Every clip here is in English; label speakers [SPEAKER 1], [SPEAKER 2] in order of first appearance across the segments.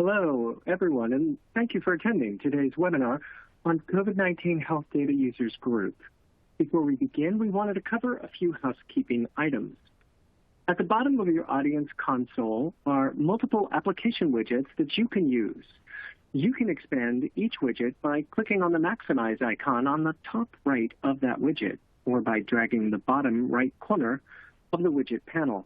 [SPEAKER 1] Hello, everyone, and thank you for attending today's webinar on COVID-19 Health Data Users Group. Before we begin, we wanted to cover a few housekeeping items. At the bottom of your audience console are multiple application widgets that you can use. You can expand each widget by clicking on the Maximize icon on the top right of that widget, or by dragging the bottom right corner of the widget panel.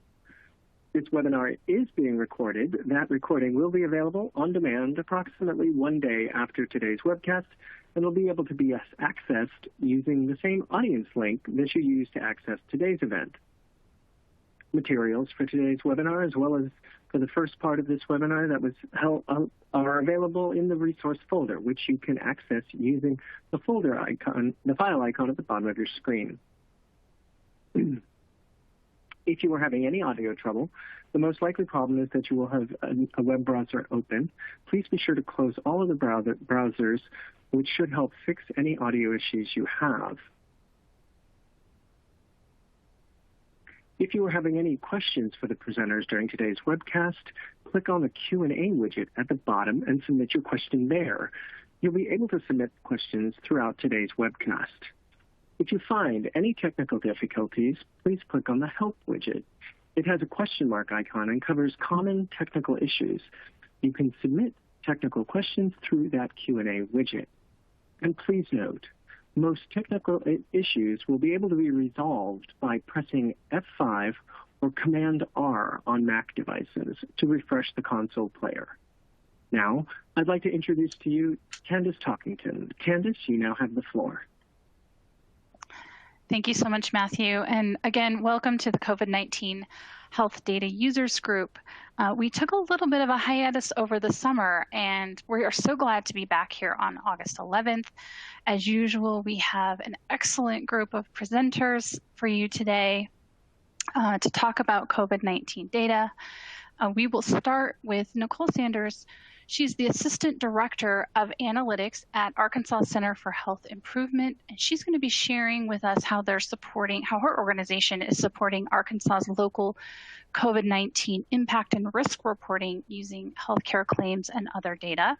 [SPEAKER 1] This webinar is being recorded. That recording will be available on demand approximately 1 day after today's webcast, and will be able to be accessed using the same audience link that you used to access today's event. Materials for today's webinar, as well as for the first part of this webinar that was held, are available in the resource folder, which you can access using the folder icon, the file icon at the bottom of your screen. If you are having any audio trouble, the most likely problem is that you will have a web browser open. Please be sure to close all of the browsers, which should help fix any audio issues you have. If you are having any questions for the presenters during today's webcast, click on the Q&A widget at the bottom and submit your question there. You'll be able to submit questions throughout today's webcast. If you find any technical difficulties, please click on the Help widget. It has a question mark icon and covers common technical issues. You can submit technical questions through that Q&A widget. And please note, most technical issues will be able to be resolved by pressing F5 or Command R on Mac devices to refresh the console player. Now, I'd like to introduce to you Candace Talkington. Candace, you now have the floor.
[SPEAKER 2] Thank you so much, Matthew. And again, welcome to the COVID-19 Health Data Users Group. We took a little bit of a hiatus over the summer, and we are so glad to be back here on August 11th. As usual, we have an excellent group of presenters for you today to talk about COVID-19 data. We will start with Nicole Sanders. She's the Assistant Director of Analytics at Arkansas Center for Health Improvement, and she's going to be sharing with us how her organization is supporting Arkansas's local COVID-19 impact and risk reporting using healthcare claims and other data.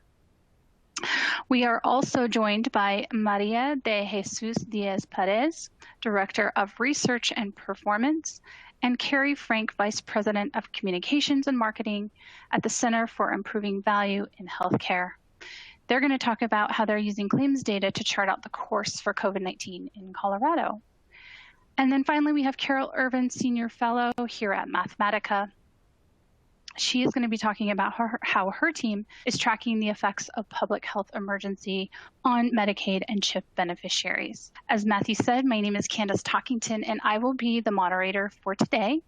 [SPEAKER 2] We are also joined by María de Jesús Díaz-Pérez, Director of Research and Performance, and Cari Frank, Vice President of Communications and Marketing at the Center for Improving Value in Healthcare. They're going to talk about how they're using claims data to chart out the course for COVID-19 in Colorado. And then finally, we have Carol Irvin, Senior Fellow here at Mathematica. She is going to be talking about how her team is tracking the effects of public health emergency on Medicaid and CHIP beneficiaries. As Matthew said, my name is Candace Talkington, and I will be the moderator for today.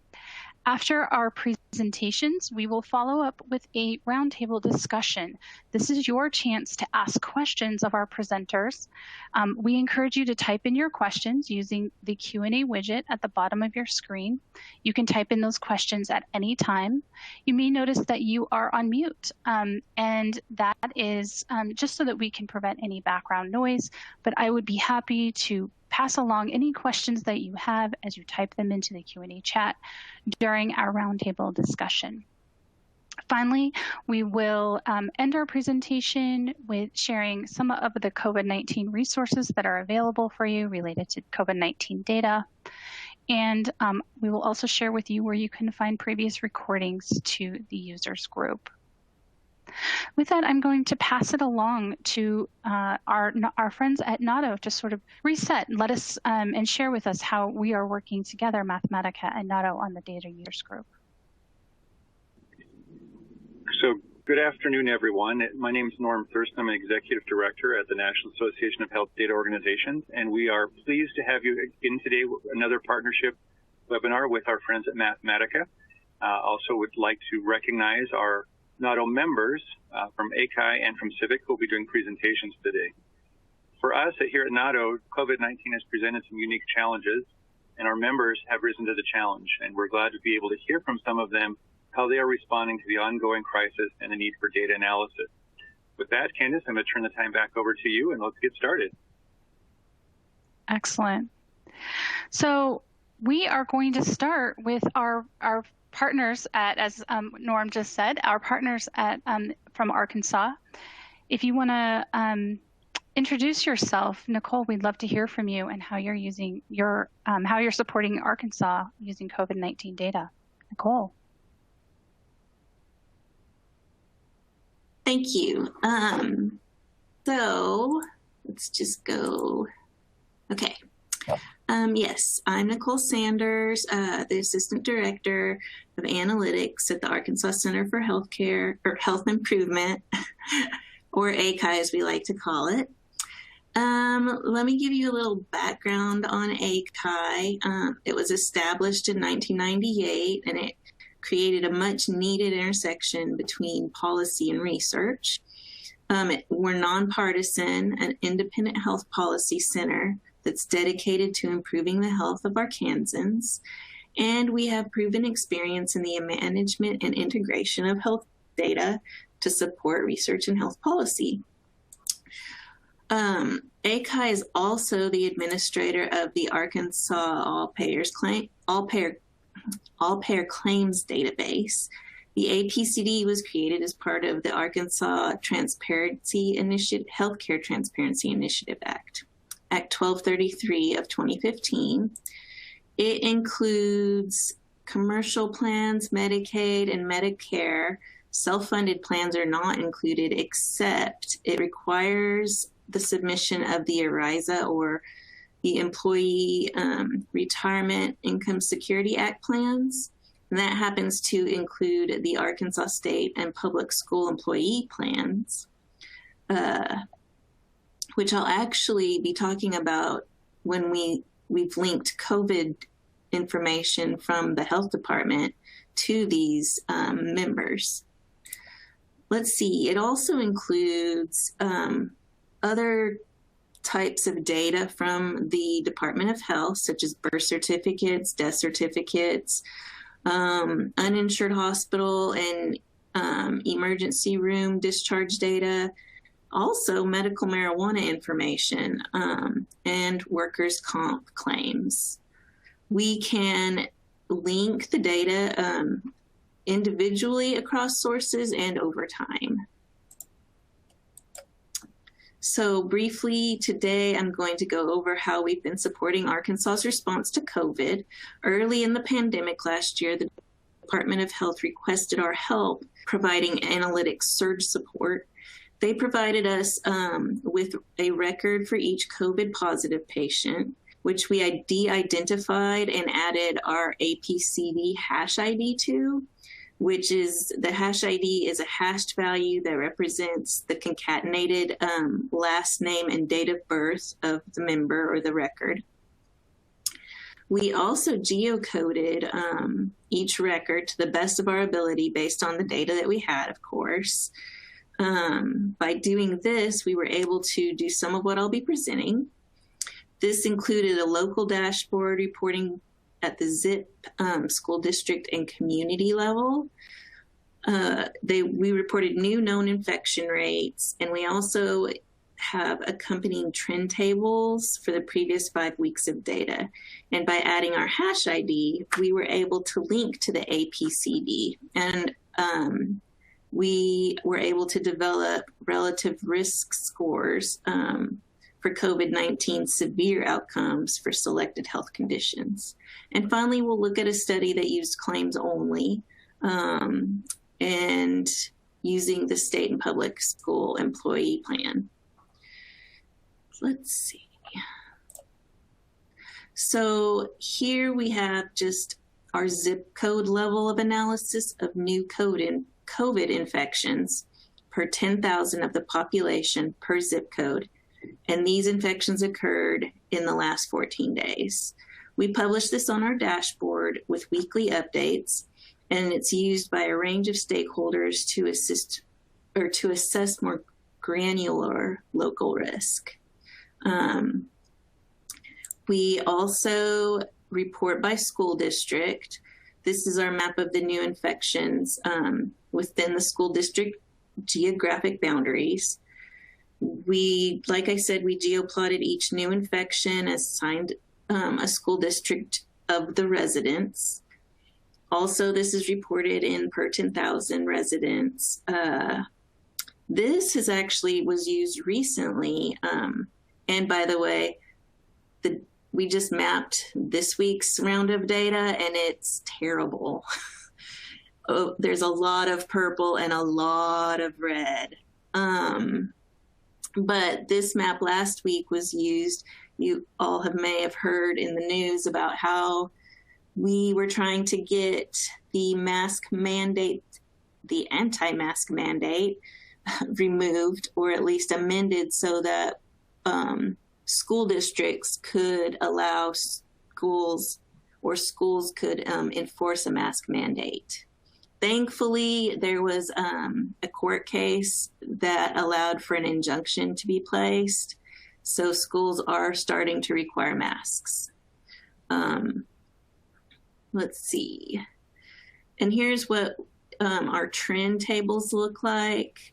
[SPEAKER 2] After our presentations, we will follow up with a roundtable discussion. This is your chance to ask questions of our presenters. We encourage you to type in your questions using the Q&A widget at the bottom of your screen. You can type in those questions at any time. You may notice that you are on mute, and that is just so that we can prevent any background noise, but I would be happy to pass along any questions that you have as you type them into the Q&A chat during our roundtable discussion. Finally, we will end our presentation with sharing some of the COVID-19 resources that are available for you related to COVID-19 data. And we will also share with you where you can find previous recordings to the users group. With that, I'm going to pass it along to our friends at NATO to sort of reset and let us and share with us how we are working together, Mathematica and NATO, on the data users group.
[SPEAKER 3] So good afternoon, everyone. My name is Norm Thurston. I'm an Executive Director at the National Association of Health Data Organizations, and we are pleased to have you in today with another partnership webinar with our friends at Mathematica. Also would like to recognize our NATO members from ACHI and from CIVHC who will be doing presentations today. For us here at NATO, COVID-19 has presented some unique challenges, and our members have risen to the challenge, and we're glad to be able to hear from some of them how they are responding to the ongoing crisis and the need for data analysis. With that, Candace, I'm going to turn the time back over to you, and let's get started.
[SPEAKER 2] Excellent. So we are going to start with our partners at, as Norm just said, our partners at from Arkansas. If you want to introduce yourself, Nichole, we'd love to hear from you and how you're using your how you're supporting Arkansas using COVID-19 data. Nichole.
[SPEAKER 4] Thank you. So let's just go. Okay. Yes, I'm Nicole Sanders, the Assistant Director of Analytics at the Arkansas Center for Healthcare or Health Improvement, or ACHI as we like to call it. Let me give you a little background on ACHI. It was established in 1998, and it created a much needed intersection between policy and research. We're nonpartisan, an independent health policy center that's dedicated to improving the health of Arkansans. And we have proven experience in the management and integration of health data to support research and health policy. ACHI is also the administrator of the Arkansas All-Payer Claims Database. The APCD was created as part of the Arkansas Transparency Initiative, Healthcare Transparency Initiative Act 1233 of 2015. It includes commercial plans, Medicaid, and Medicare. Self-funded plans are not included, except it requires the submission of the ERISA, or the Employee Retirement Income Security Act plans. And that happens to include the Arkansas State and Public School Employee plans, which I'll actually be talking about when we've linked COVID information from the health department to these members. Let's see, it also includes other types of data from the Department of Health, such as birth certificates, death certificates, uninsured hospital and emergency room discharge data, also medical marijuana information, and workers' comp claims. We can link the data individually across sources and over time. So briefly today, I'm going to go over how we've been supporting Arkansas's response to COVID. Early in the pandemic last year, the Department of Health requested our help providing analytics surge support. They provided us with a record for each COVID positive patient, which we de-identified and added our APCD hash ID to, which is the hash ID is a hashed value that represents the concatenated last name and date of birth of the member or the record. We also geocoded each record to the best of our ability based on the data that we had, of course. By doing this, we were able to do some of what I'll be presenting. This included a local dashboard reporting at the ZIP school district and community level. We reported new known infection rates, and we also have accompanying trend tables for the previous 5 weeks of data. And by adding our hash ID, we were able to link to the APCD, and we were able to develop relative risk scores for COVID-19 severe outcomes for selected health conditions. And finally, we'll look at a study that used claims only and using the state and public school employee plan. Let's see. So here we have just our zip code level of analysis of new COVID infections per 10,000 of the population per zip code. And these infections occurred in the last 14 days. We publish this on our dashboard with weekly updates, and it's used by a range of stakeholders to assist or to assess more granular local risk. We also report by school district. This is our map of the new infections within the school district geographic boundaries. Like I said, we geoplotted each new infection, assigned a school district of the residents. Also, this is reported in per 10,000 residents. This was used recently. And by the way, we just mapped this week's round of data, and it's terrible. Oh, there's a lot of purple and a lot of red. But this map last week was used. You all may have heard in the news about how we were trying to get the mask mandate, the anti-mask mandate, removed or at least amended so that school districts could allow schools could enforce a mask mandate. Thankfully, there was a court case that allowed for an injunction to be placed. So schools are starting to require masks. Let's see. And here's what our trend tables look like.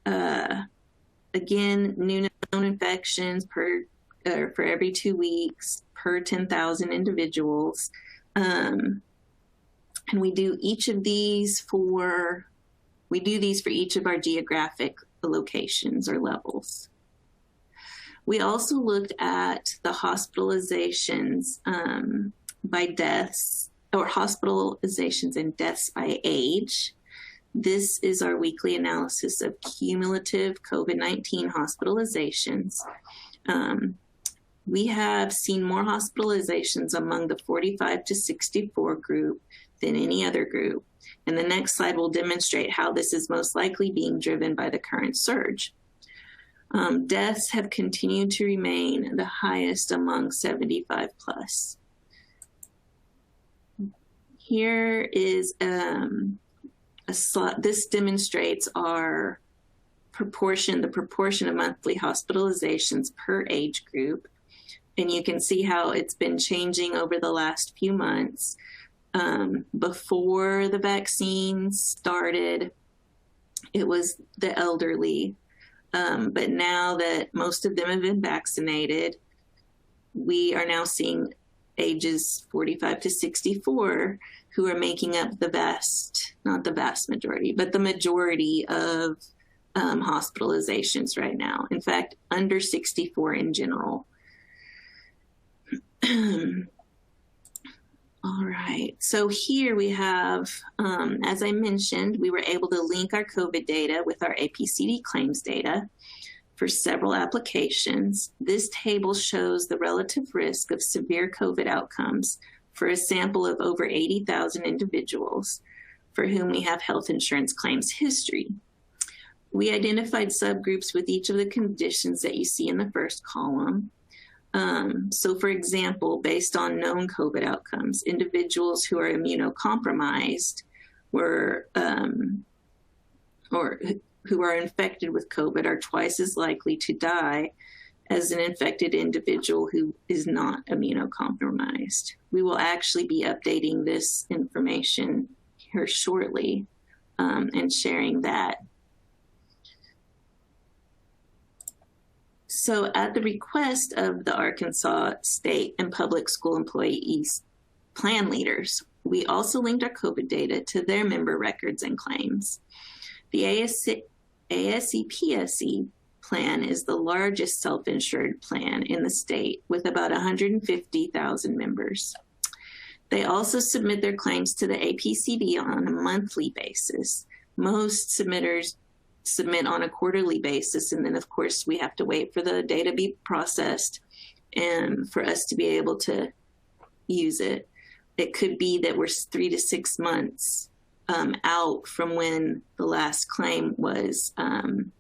[SPEAKER 4] Again, new known infections for every 2 weeks per 10,000 individuals. And we do these for each of our geographic locations or levels. We also looked at the hospitalizations by deaths, or hospitalizations and deaths by age. This is our weekly analysis of cumulative COVID-19 hospitalizations. We have seen more hospitalizations among the 45 to 64 group than any other group. And the next slide will demonstrate how this is most likely being driven by the current surge. Deaths have continued to remain the highest among 75 plus. Here is a slide. This demonstrates the proportion of monthly hospitalizations per age group. And you can see how it's been changing over the last few months. Before the vaccines started, it was the elderly. But now that most of them have been vaccinated, we are now seeing ages 45 to 64 who are making up not the vast majority, but the majority of hospitalizations right now. In fact, under 64 in general. All right, so here we have, as I mentioned, we were able to link our COVID data with our APCD claims data for several applications. This table shows the relative risk of severe COVID outcomes for a sample of over 80,000 individuals for whom we have health insurance claims history. We identified subgroups with each of the conditions that you see in the first column. So for example, based on known COVID outcomes, individuals who are immunocompromised or who are infected with COVID are twice as likely to die as an infected individual who is not immunocompromised. We will actually be updating this information here shortly and sharing that. So at the request of the Arkansas State and Public School Employees plan leaders, we also linked our COVID data to their member records and claims. The ASE-PSE plan is the largest self-insured plan in the state with about 150,000 members. They also submit their claims to the APCD on a monthly basis. Most submitters submit on a quarterly basis, and then of course we have to wait for the data to be processed and for us to be able to use it. It could be that we're 3 to 6 months out from when the last claim was, the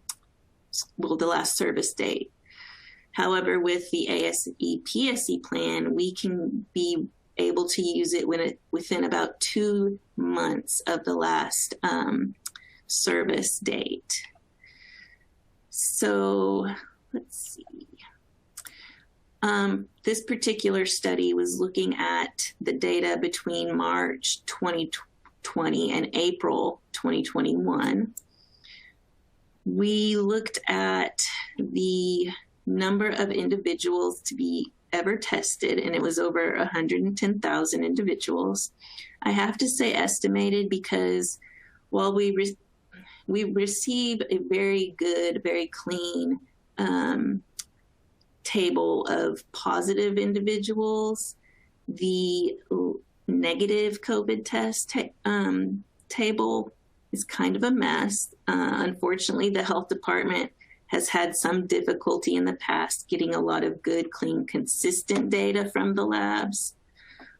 [SPEAKER 4] last service date. However, with the ASE-PSE plan, we can be able to use it within about 2 months of the last service date. So let's see. This particular study was looking at the data between March 2020 and April 2021. We looked at the number of individuals to be ever tested, and it was over 110,000 individuals. I have to say estimated because while we receive a very good, very clean table of positive individuals, the negative COVID test table is kind of a mess. Unfortunately, the health department has had some difficulty in the past getting a lot of good, clean, consistent data from the labs.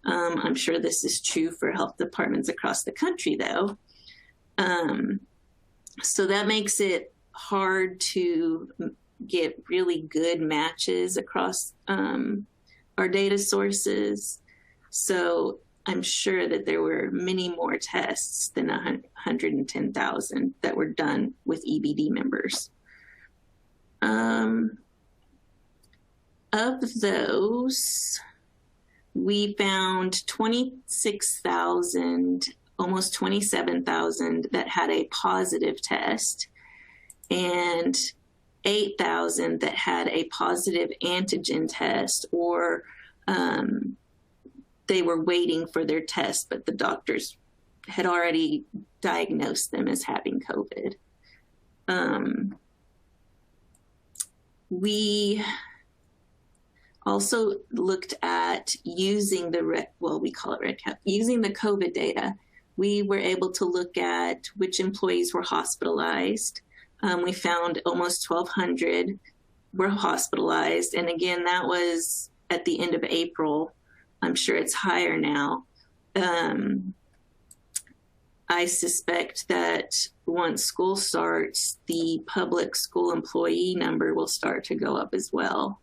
[SPEAKER 4] I'm sure this is true for health departments across the country, though. So that makes it hard to get really good matches across our data sources. So I'm sure that there were many more tests than 110,000 that were done with EBD members. Of those, we found 26,000, almost 27,000 that had a positive test, and 8,000 that had a positive antigen test, or they were waiting for their test, but the doctors had already diagnosed them as having COVID. We also looked at using the, we call it REDCap, using the COVID data. We were able to look at which employees were hospitalized. We found almost 1,200 were hospitalized. And again, that was at the end of April. I'm sure it's higher now. I suspect that once school starts, the public school employee number will start to go up as well.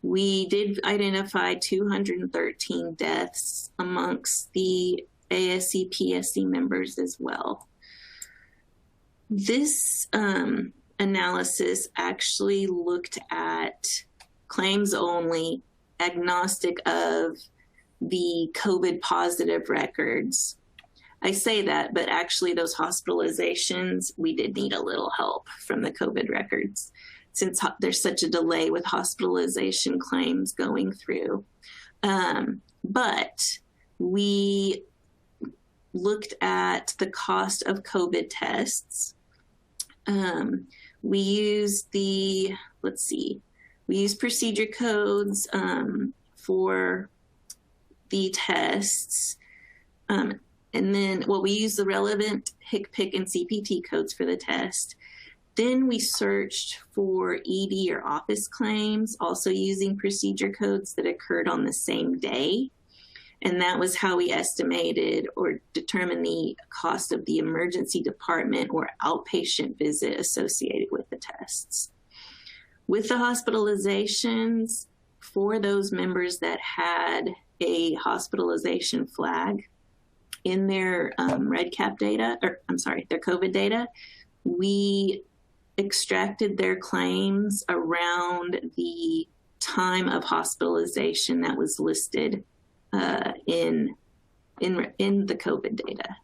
[SPEAKER 4] We did identify 213 deaths amongst the ASC PSC members as well. This analysis actually looked at claims only, agnostic of the COVID positive records. I say that, but actually those hospitalizations, we did need a little help from the COVID records since there's such a delay with hospitalization claims going through. But we looked at the cost of COVID tests. We used we used procedure codes for the tests. And then, we used the relevant HCPC and CPT codes for the test. Then we searched for ED or office claims, also using procedure codes that occurred on the same day. And that was how we estimated or determined the cost of the emergency department or outpatient visit associated with the tests. With the hospitalizations, for those members that had a hospitalization flag in their REDCap data, their COVID data, we extracted their claims around the time of hospitalization that was listed in the COVID data.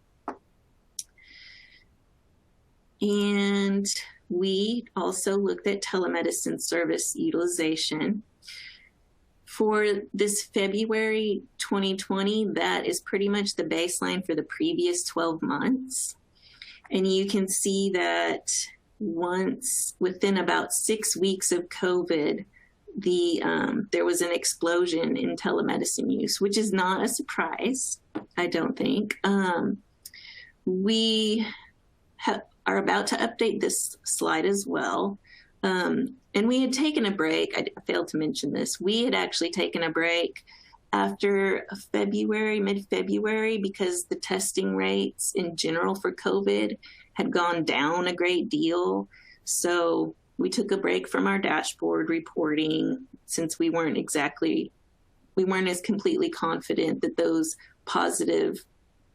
[SPEAKER 4] And we also looked at telemedicine service utilization. For this February 2020, that is pretty much the baseline for the previous 12 months. And you can see that within about 6 weeks of COVID, there was an explosion in telemedicine use, which is not a surprise, I don't think. We are about to update this slide as well. And we had taken a break. I failed to mention this. We had actually taken a break after mid-February, because the testing rates in general for COVID had gone down a great deal. So we took a break from our dashboard reporting since we weren't as completely confident that those positive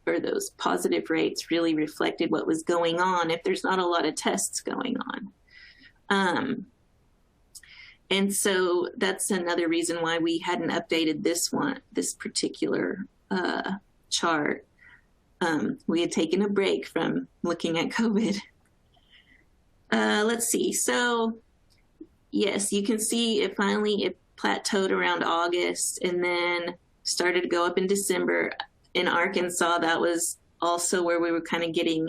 [SPEAKER 4] rates really reflected what was going on if there's not a lot of tests going on. And so that's another reason why we hadn't updated this particular chart. We had taken a break from looking at COVID. Let's see. So yes, you can see it plateaued around August and then started to go up in December. In Arkansas, that was also where we were kind of getting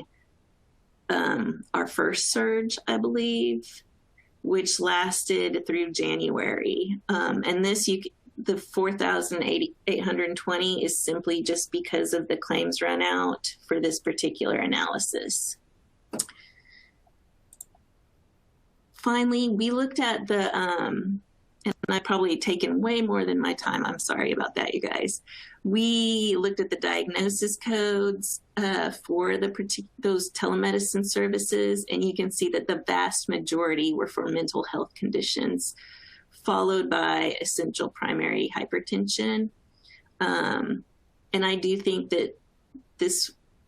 [SPEAKER 4] our first surge, I believe, which lasted through January. And the 4,820 is simply just because of the claims run out for this particular analysis. Finally, we looked at the, and I've probably taken way more than my time. I'm sorry about that, you guys. We looked at the diagnosis codes for those telemedicine services, and you can see that the vast majority were for mental health conditions, followed by essential primary hypertension. And I do think that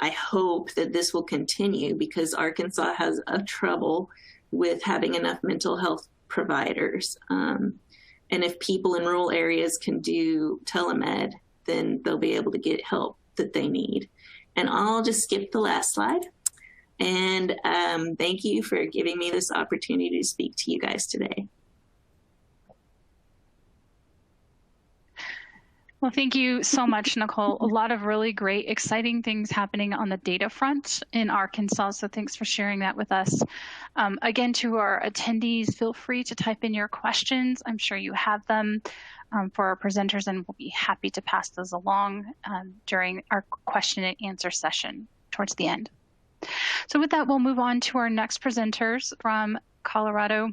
[SPEAKER 4] I hope that this will continue because Arkansas has a trouble with having enough mental health providers. And if people in rural areas can do telemed, then they'll be able to get help that they need. And I'll just skip the last slide. And thank you for giving me this opportunity to speak to you guys today.
[SPEAKER 2] Well, thank you so much, Nicole. A lot of really great, exciting things happening on the data front in Arkansas. So thanks for sharing that with us. Again, to our attendees, feel free to type in your questions. I'm sure you have them for our presenters, and we'll be happy to pass those along during our question and answer session towards the end. So with that, we'll move on to our next presenters from Colorado.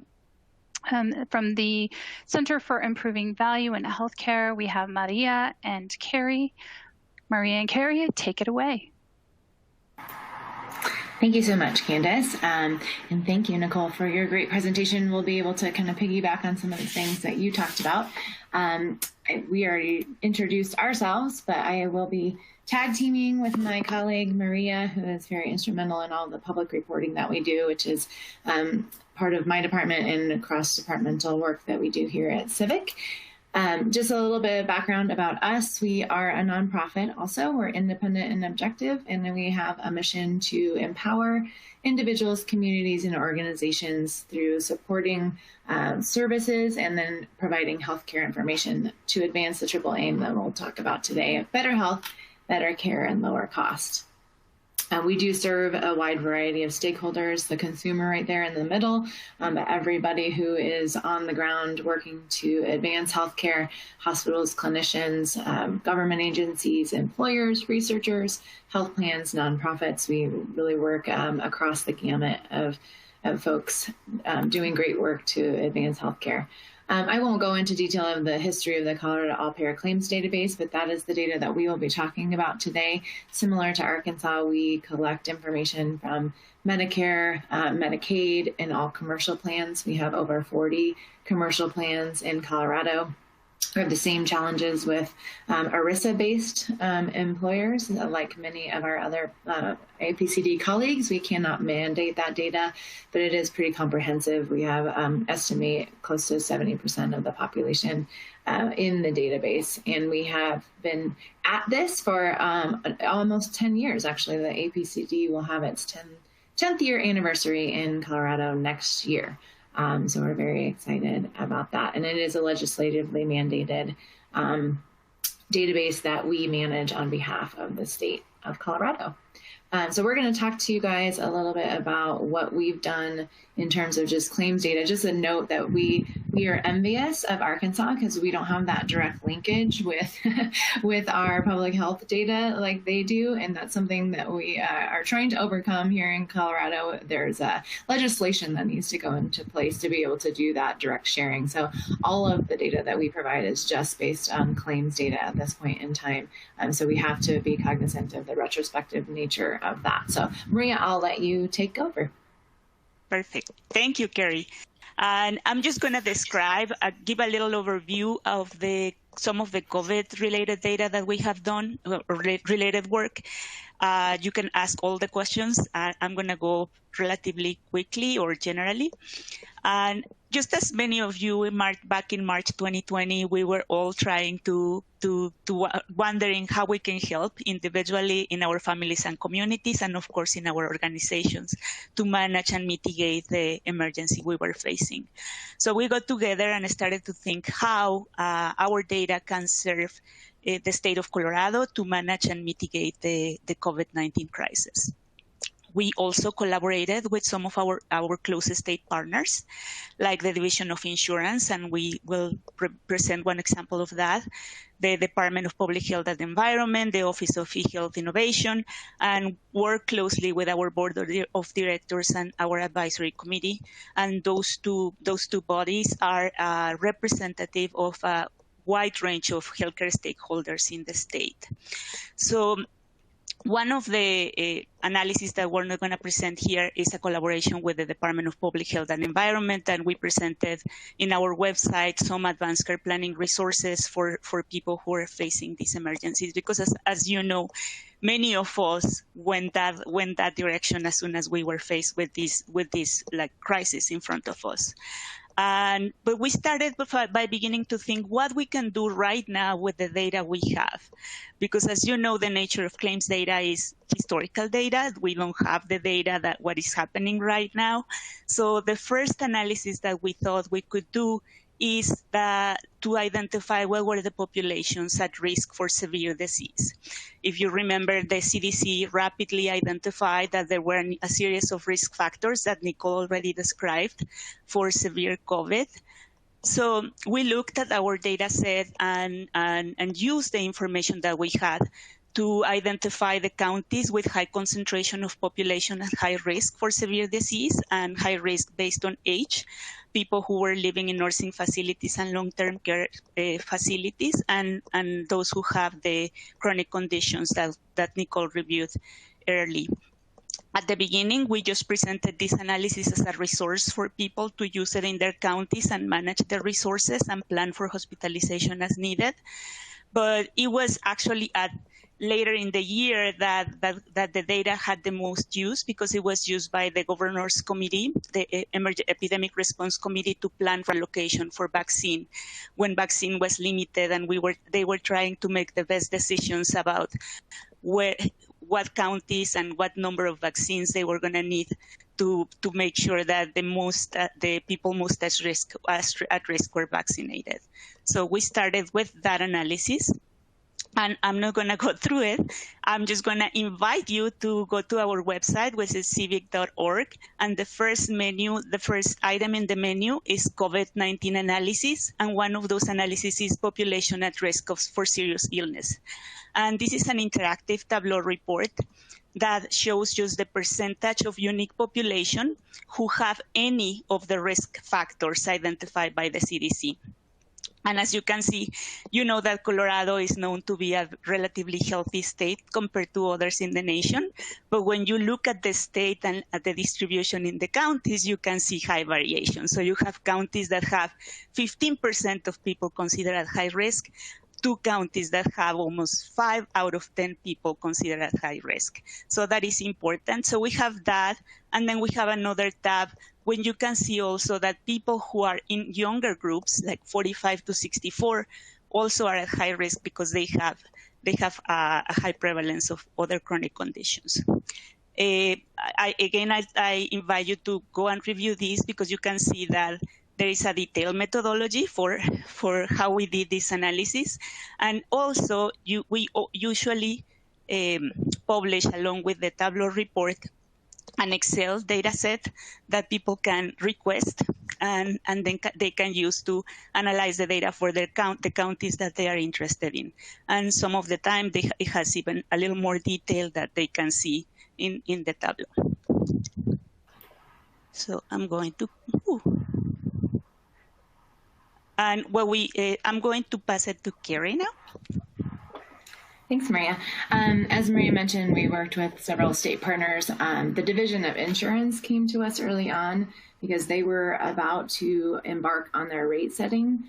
[SPEAKER 2] From the Center for Improving Value in Healthcare, we have Maria and Cari. Maria and Cari, take it away.
[SPEAKER 5] Thank you so much, Candace. And thank you, Nicole, for your great presentation. We'll be able to kind of piggyback on some of the things that you talked about. We already introduced ourselves, but I will be tag teaming with my colleague, Maria, who is very instrumental in all the public reporting that we do, which is part of my department and cross-departmental work that we do here at CIVHC. Just a little bit of background about us. We are a nonprofit also. We're independent and objective, and then we have a mission to empower individuals, communities, and organizations through supporting services and then providing healthcare information to advance the triple aim that we'll talk about today of better health, better care, and lower cost. We do serve a wide variety of stakeholders, the consumer right there in the middle, but everybody who is on the ground working to advance healthcare, hospitals, clinicians, government agencies, employers, researchers, health plans, nonprofits. We really work across the gamut of folks doing great work to advance healthcare. I won't go into detail of the history of the Colorado All-Payer Claims Database, but that is the data that we will be talking about today. Similar to Arkansas, we collect information from Medicare, Medicaid, and all commercial plans. We have over 40 commercial plans in Colorado. We have the same challenges with ERISA-based employers, like many of our other APCD colleagues. We cannot mandate that data, but it is pretty comprehensive. We have estimate close to 70% of the population in the database, and we have been at this for almost 10 years. Actually, the APCD will have its 10th year anniversary in Colorado next year. So we're very excited about that. And it is a legislatively mandated database that we manage on behalf of the state of Colorado. So we're going to talk to you guys a little bit about what we've done in terms of just claims data. Just a note that we are envious of Arkansas because we don't have that direct linkage with with our public health data like they do, and that's something that we are trying to overcome here in Colorado. There's legislation that needs to go into place to be able to do that direct sharing. So all of the data that we provide is just based on claims data at this point in time. So we have to be cognizant of the retrospective nature of that. So Maria, I'll let you take over.
[SPEAKER 6] Perfect. Thank you, Cari. And I'm just going to give a little overview of some of the COVID-related data that we have done, related work. You can ask all the questions. I'm going to go relatively quickly or generally. And just as many of you back in March 2020, we were all trying to wondering how we can help individually in our families and communities, and of course in our organizations, to manage and mitigate the emergency we were facing. So we got together and started to think how our data can serve the state of Colorado to manage and mitigate the COVID-19 crisis. We also collaborated with some of our closest state partners, like the Division of Insurance, and we will present one example of that, the Department of Public Health and Environment, the Office of E-Health Innovation, and work closely with our board of directors and our advisory committee. And those two bodies are representative of a wide range of healthcare stakeholders in the state. So one of the analyses that we're not going to present here is a collaboration with the Department of Public Health and Environment, and we presented in our website some advanced care planning resources for people who are facing these emergencies, because as you know, many of us went that direction as soon as we were faced with this like crisis in front of us. But we started by beginning to think what we can do right now with the data we have. Because as you know, the nature of claims data is historical data. We don't have the data that what is happening right now. So the first analysis that we thought we could do is to identify what were the populations at risk for severe disease. If you remember, the CDC rapidly identified that there were a series of risk factors that Nicole already described for severe COVID. So we looked at our data set and used the information that we had to identify the counties with high concentration of population at high risk for severe disease and high risk based on age, people who were living in nursing facilities and long-term care facilities, and those who have the chronic conditions that Nicole reviewed early. At the beginning, we just presented this analysis as a resource for people to use it in their counties and manage their resources and plan for hospitalization as needed. But it was actually later in the year that the data had the most use, because it was used by the Governor's Committee, the Epidemic Response Committee, to plan for allocation for vaccine when vaccine was limited, and they were trying to make the best decisions about what counties and what number of vaccines they were going to need to make sure that the people most at risk were vaccinated. So we started with that analysis. And I'm not going to go through it. I'm just going to invite you to go to our website, which is civic.org. And the first item in the menu is COVID-19 analysis. And one of those analyses is population at risk for serious illness. And this is an interactive Tableau report that shows just the percentage of unique population who have any of the risk factors identified by the CDC. And as you can see, you know that Colorado is known to be a relatively healthy state compared to others in the nation. But when you look at the state and at the distribution in the counties, you can see high variation. So you have counties that have 15% of people considered at high risk, 2 counties that have almost 5 out of 10 people considered at high risk. So that is important. So we have that. And then we have another tab when you can see also that people who are in younger groups, like 45 to 64, also are at high risk because they have a high prevalence of other chronic conditions. I invite you to go and review these, because you can see that there is a detailed methodology for how we did this analysis. And also, we usually publish, along with the Tableau report, an Excel data set that people can request and then they can use to analyze the data for the counties that they are interested in. And some of the time it has even a little more detail that they can see in the Tableau. So I'm going to, and I'm going to pass it to Cari now.
[SPEAKER 5] Thanks, Maria. As Maria mentioned, we worked with several state partners. The Division of Insurance came to us early on because they were about to embark on their rate setting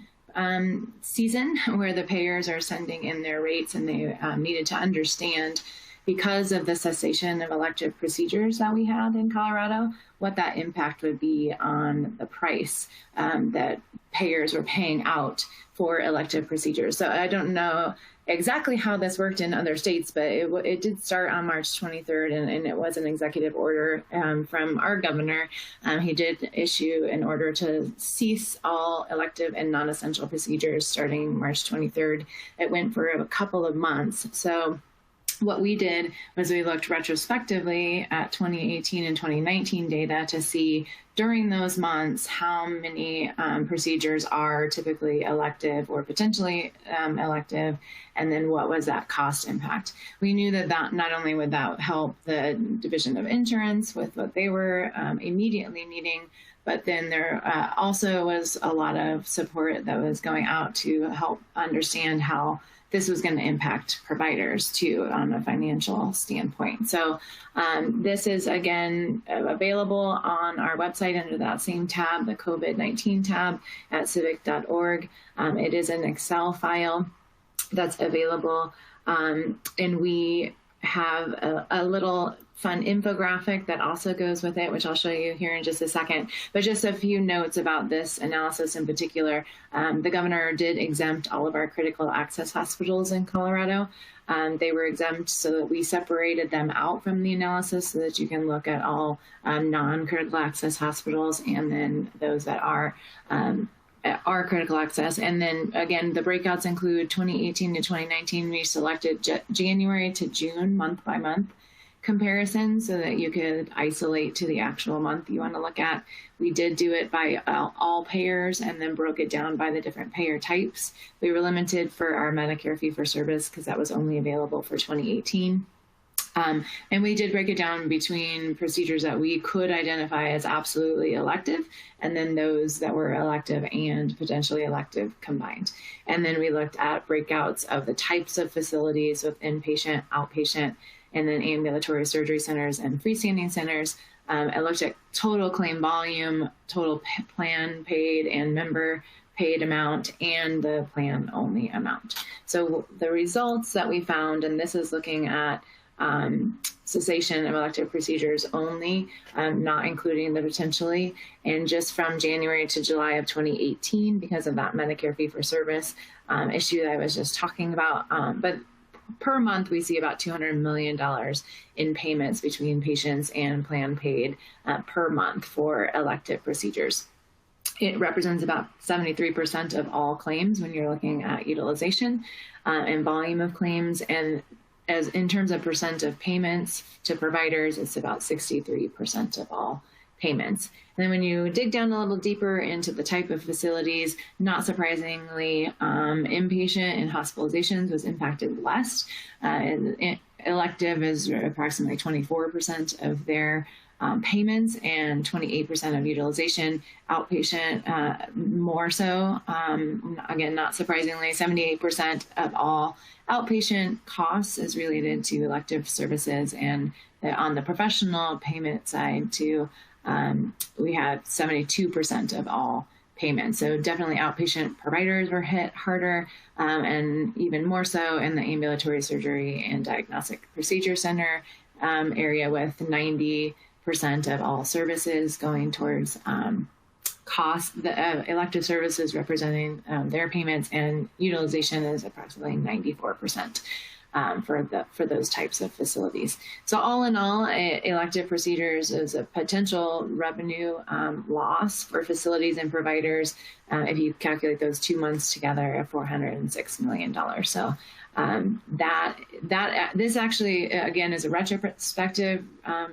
[SPEAKER 5] season, where the payers are sending in their rates, and they needed to understand because of the cessation of elective procedures that we had in Colorado, what that impact would be on the price that payers were paying out for elective procedures. So I don't know exactly how this worked in other states, but it did start on March 23rd, and it was an executive order from our governor. He did issue an order to cease all elective and non-essential procedures starting March 23rd. It went for a couple of months. So what we did was we looked retrospectively at 2018 and 2019 data to see during those months how many procedures are typically elective or potentially elective, and then what was that cost impact. We knew that not only would that help the Division of Insurance with what they were immediately needing, but then there also was a lot of support that was going out to help understand how this was going to impact providers too on a financial standpoint. So this is, again, available on our website under that same tab, the COVID-19 tab at civic.org. It is an Excel file that's available. And we have a little fun infographic that also goes with it, which I'll show you here in just a second. But just a few notes about this analysis in particular. The governor did exempt all of our critical access hospitals in Colorado. They were exempt so that we separated them out from the analysis so that you can look at all non-critical access hospitals and then those that are critical access. And then again, the breakouts include 2018 to 2019. We selected January to June month by month comparison so that you could isolate to the actual month you want to look at. We did do it by all payers and then broke it down by the different payer types. We were limited for our Medicare fee-for-service because that was only available for 2018. And we did break it down between procedures that we could identify as absolutely elective and then those that were elective and potentially elective combined. And then we looked at breakouts of the types of facilities with inpatient, outpatient, and then ambulatory surgery centers and freestanding centers. I looked at total claim volume, total plan paid and member paid amount, and the plan only amount. So the results that we found, and this is looking at cessation of elective procedures only, not including the potentially, and just from January to July of 2018 because of that Medicare fee-for-service issue that I was just talking about. But per month, we see about $200 million in payments between patients and plan paid per month for elective procedures. It represents about 73% of all claims when you're looking at utilization and volume of claims. And as in terms of percent of payments to providers, it's about 63% of all payments. And then when you dig down a little deeper into the type of facilities, not surprisingly, inpatient and hospitalizations was impacted less. Elective is approximately 24% of their payments and 28% of utilization. Outpatient, more so. Again, not surprisingly, 78% of all outpatient costs is related to elective services, and on the professional payment side too, we have 72% of all payments. So definitely outpatient providers were hit harder, and even more so in the ambulatory surgery and diagnostic procedure center area, with 90% of all services going towards cost, the elective services representing their payments, and utilization is approximately 94% for those types of facilities. So all in all, elective procedures is a potential revenue loss for facilities and providers if you calculate those 2 months together at $406 million. So this actually, again, is a retrospective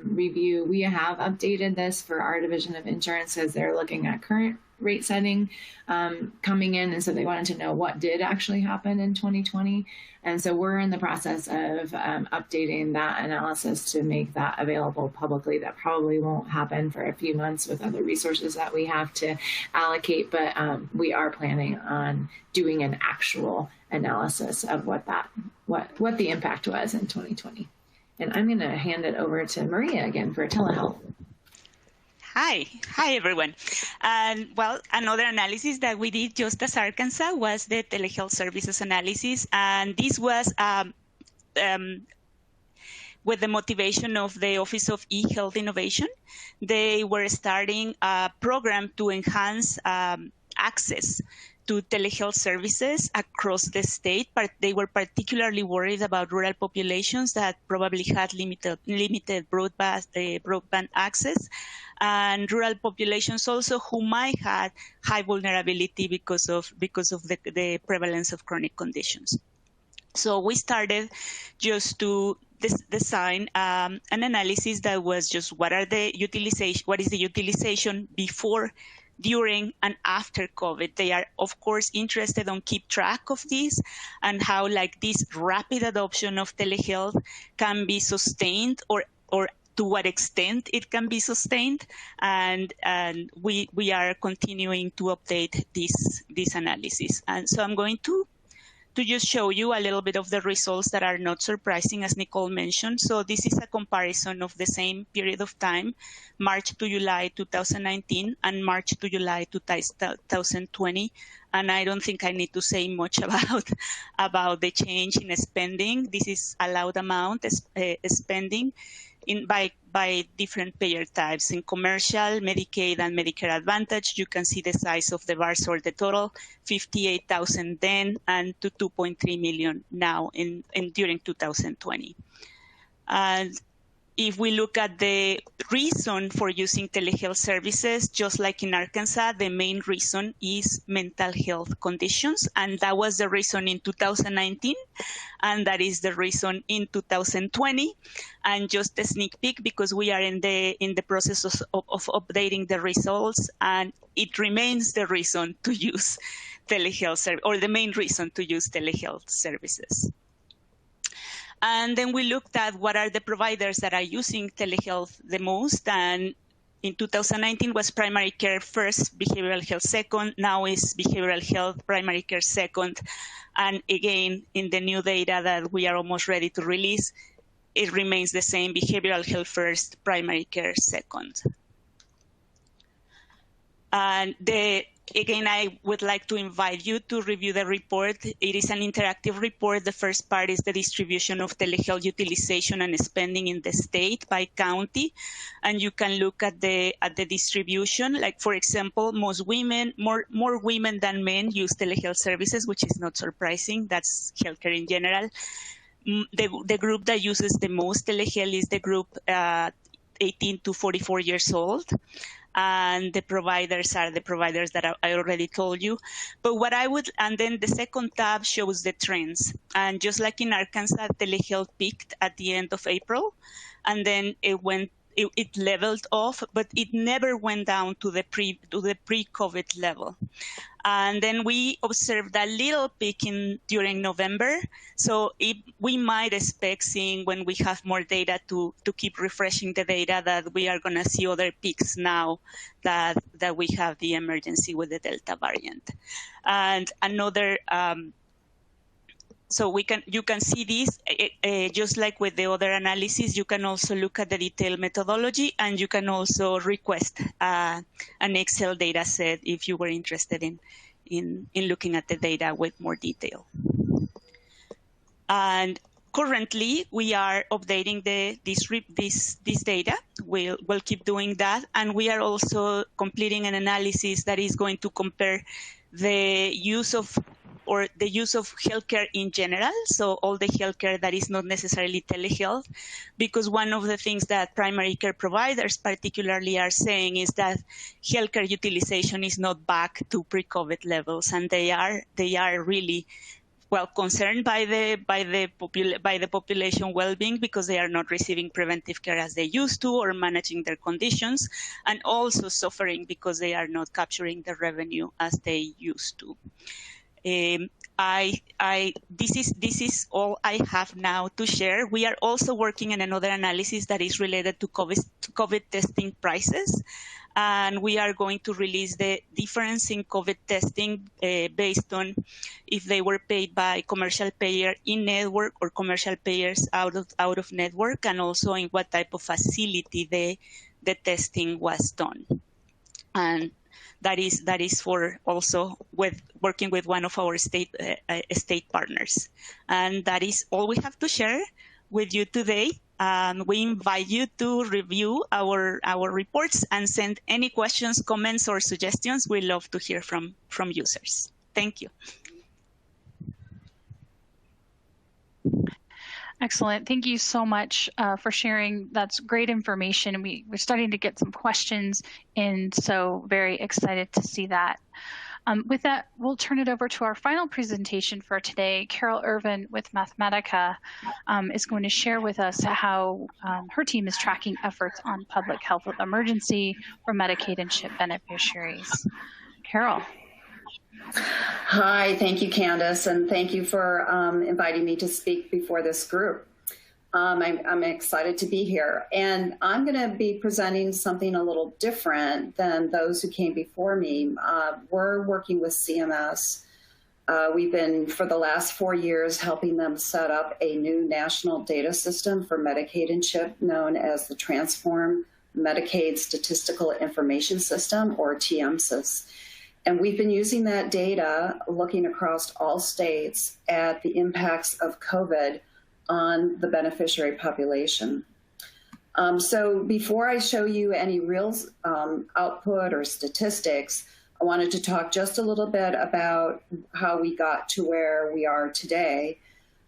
[SPEAKER 5] review. We have updated this for our Division of Insurance as they're looking at current rate setting coming in, and so they wanted to know what did actually happen in 2020. And so we're in the process of updating that analysis to make that available publicly. That probably won't happen for a few months with other resources that we have to allocate, but we are planning on doing an actual analysis of what the impact was in 2020. And I'm going to hand it over to Maria again for Telehealth.
[SPEAKER 6] Hi everyone. And well, another analysis that we did just as Arkansas was the Telehealth services analysis, and this was with the motivation of the Office of E-Health Innovation, they were starting a program to enhance access to telehealth services across the state, but they were particularly worried about rural populations that probably had limited broadband access, and rural populations also who might have high vulnerability because of the prevalence of chronic conditions. So we started just to design an analysis that was just what is the utilization before, during, and after COVID. They are, of course, interested on keep track of this and how this rapid adoption of telehealth can be sustained, or to what extent it can be sustained. And we are continuing to update this analysis. And so I'm going to just show you a little bit of the results that are not surprising, as Nicole mentioned. So this is a comparison of the same period of time, March to July 2019 and March to July 2020. And I don't think I need to say much about the change in spending. This is allowed amount spending by different payer types. In commercial, Medicaid, and Medicare Advantage, you can see the size of the bars or the total, 58,000 then, and to 2.3 million now during 2020. And if we look at the reason for using telehealth services, just like in Arkansas, the main reason is mental health conditions, and that was the reason in 2019, and that is the reason in 2020. And just a sneak peek, because we are in the process of updating the results, and it remains the reason to use telehealth or the main reason to use telehealth services. And then we looked at what are the providers that are using telehealth the most. And in 2019 was primary care first, behavioral health second. Now is behavioral health, primary care second. And again, in the new data that we are almost ready to release, it remains the same, behavioral health first, primary care second. And again, I would like to invite you to review the report. It is an interactive report. The first part is the distribution of telehealth utilization and spending in the state by county. And you can look at the distribution. Like, for example, more women than men use telehealth services, which is not surprising. That's healthcare in general. The group that uses the most telehealth is the group 18 to 44 years old. And the providers are the providers that I already told you. But and then the second tab shows the trends. And just like in Arkansas, telehealth peaked at the end of April, and then it leveled off, but it never went down to the pre-COVID level. And then we observed a little peak during November. So we might expect seeing, when we have more data, to keep refreshing the data, that we are going to see other peaks now that we have the emergency with the Delta variant. And another, so you can see this, just like with the other analysis. You can also look at the detailed methodology, and you can also request an Excel data set if you were interested in looking at the data with more detail. And currently, we are updating this data. We'll keep doing that, and we are also completing an analysis that is going to compare the use of healthcare in general, so all the healthcare that is not necessarily telehealth, because one of the things that primary care providers particularly are saying is that healthcare utilization is not back to pre-COVID levels, and they are really concerned by the population well-being, because they are not receiving preventive care as they used to, or managing their conditions, and also suffering because they are not capturing the revenue as they used to. This is all I have now to share. We are also working on another analysis that is related to COVID testing prices, and we are going to release the difference in COVID testing based on if they were paid by commercial payer in network or commercial payers out of network, and also in what type of facility the testing was done. And that is for also working with one of our state partners. And that is all we have to share with you today. We invite you to review our reports and send any questions, comments, or suggestions. We love to hear from users. Thank you.
[SPEAKER 2] Excellent. Thank you so much for sharing. That's great information. We're starting to get some questions in, so very excited to see that. With that, we'll turn it over to our final presentation for today. Carol Irvin with Mathematica is going to share with us how her team is tracking efforts on public health emergency for Medicaid and CHIP beneficiaries. Carol.
[SPEAKER 7] Hi, thank you, Candace, and thank you for inviting me to speak before this group. I'm excited to be here, and I'm going to be presenting something a little different than those who came before me. We're working with CMS. We've been, for the last 4 years, helping them set up a new national data system for Medicaid and CHIP known as the Transform Medicaid Statistical Information System, or TMSIS. And we've been using that data, looking across all states at the impacts of COVID on the beneficiary population. So before I show you any real output or statistics, I wanted to talk just a little bit about how we got to where we are today.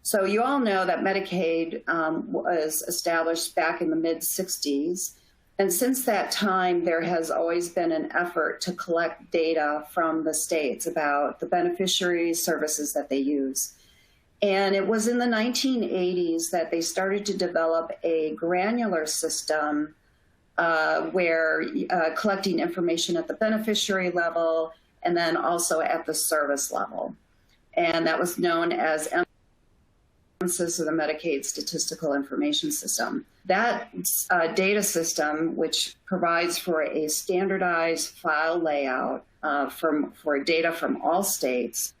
[SPEAKER 7] So you all know that Medicaid was established back in the mid-60s. And since that time, there has always been an effort to collect data from the states about the beneficiary services that they use. And it was in the 1980s that they started to develop a granular system where collecting information at the beneficiary level and then also at the service level. And that was known as MSIS, or the Medicaid Statistical Information System. That data system, which provides for a standardized file layout for data from all states,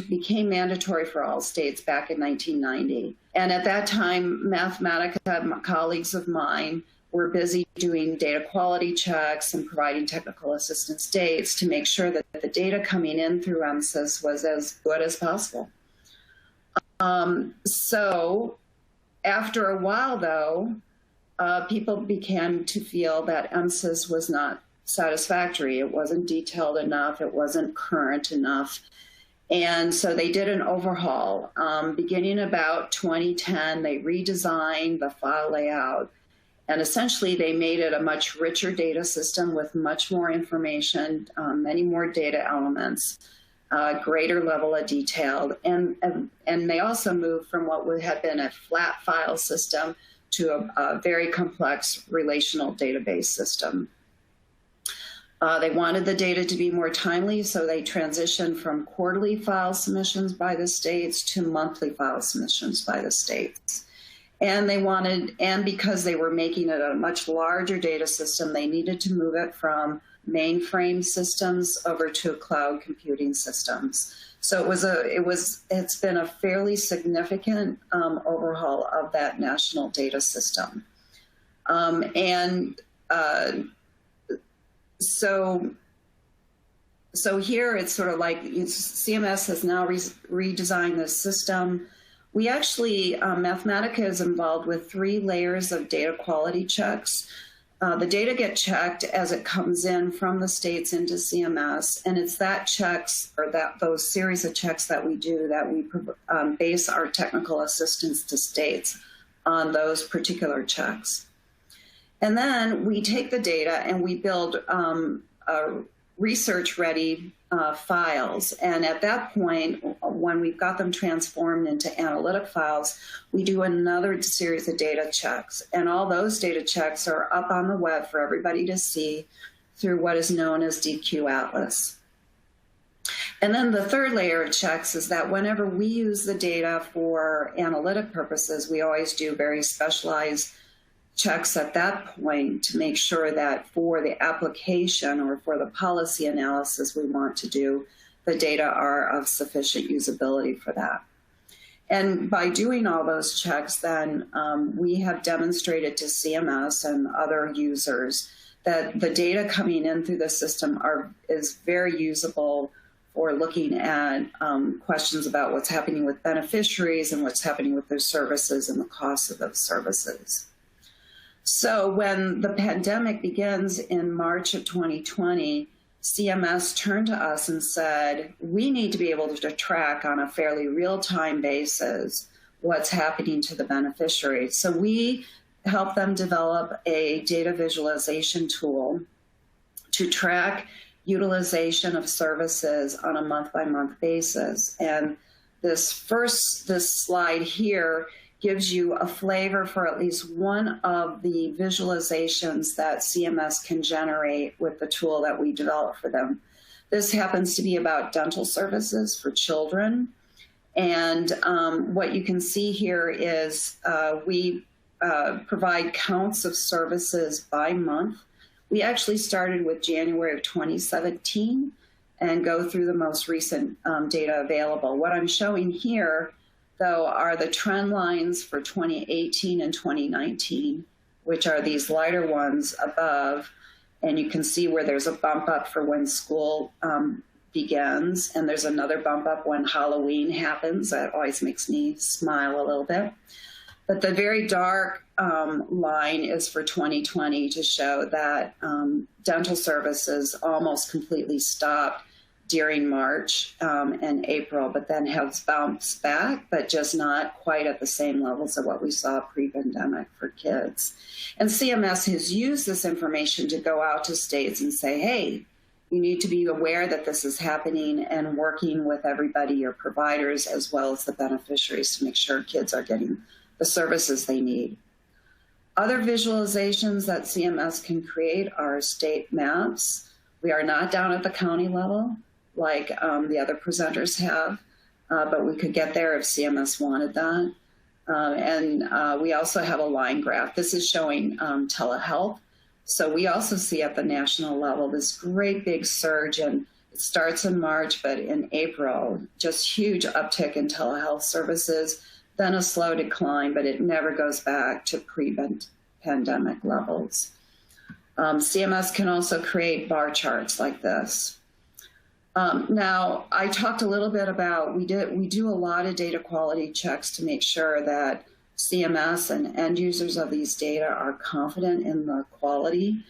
[SPEAKER 7] became mandatory for all states back in 1990. And at that time, Mathematica colleagues of mine were busy doing data quality checks and providing technical assistance states to make sure that the data coming in through MSIS was as good as possible. So after a while, though, people began to feel that MSIS was not satisfactory. It wasn't detailed enough. It wasn't current enough. And so they did an overhaul. Beginning about 2010, they redesigned the file layout. And essentially, they made it a much richer data system with much more information, many more data elements, greater level of detail. And they also moved from what had been a flat file system to a very complex relational database system. They wanted the data to be more timely, so they transitioned from quarterly file submissions by the states to monthly file submissions by the states. And because they were making it a much larger data system, they needed to move it from mainframe systems over to cloud computing systems. So it's been a fairly significant overhaul of that national data system. So here it's sort of like CMS has now redesigned this system. We actually, Mathematica is involved with 3 layers of data quality checks. The data get checked as it comes in from the states into CMS, and it's that checks, or those series of checks that we do, that we base our technical assistance to states on those particular checks. And then we take the data and we build research-ready files. And at that point, when we've got them transformed into analytic files, we do another series of data checks. And all those data checks are up on the web for everybody to see through what is known as DQ Atlas. And then the third layer of checks is that whenever we use the data for analytic purposes, we always do very specialized checks at that point to make sure that for the application or for the policy analysis we want to do, the data are of sufficient usability for that. And by doing all those checks, then we have demonstrated to CMS and other users that the data coming in through the system is very usable or looking at questions about what's happening with beneficiaries and what's happening with their services and the cost of those services. So when the pandemic begins in March of 2020, CMS turned to us and said, we need to be able to track on a fairly real-time basis what's happening to the beneficiaries. So we helped them develop a data visualization tool to track utilization of services on a month-by-month basis. And this slide here gives you a flavor for at least one of the visualizations that CMS can generate with the tool that we developed for them. This happens to be about dental services for children. And what you can see here is we provide counts of services by month. We actually started with January of 2017 and go through the most recent data available. What I'm showing here, though, are the trend lines for 2018 and 2019, which are these lighter ones above. And you can see where there's a bump up for when school begins, and there's another bump up when Halloween happens. That always makes me smile a little bit. But the very dark line is for 2020 to show that dental services almost completely stopped during March and April, but then has bounced back, but just not quite at the same levels of what we saw pre-pandemic for kids. And CMS has used this information to go out to states and say, hey, you need to be aware that this is happening and working with everybody, your providers, as well as the beneficiaries, to make sure kids are getting the services they need. Other visualizations that CMS can create are state maps. We are not down at the county level like the other presenters have, but we could get there if CMS wanted that. And we also have a line graph. This is showing telehealth. So we also see at the national level this great big surge, and it starts in March, but in April, just huge uptick in telehealth services, then a slow decline, but it never goes back to pre-pandemic levels. CMS can also create bar charts like this. Now, I talked a little bit about, we do a lot of data quality checks to make sure that CMS and end users of these data are confident in the quality.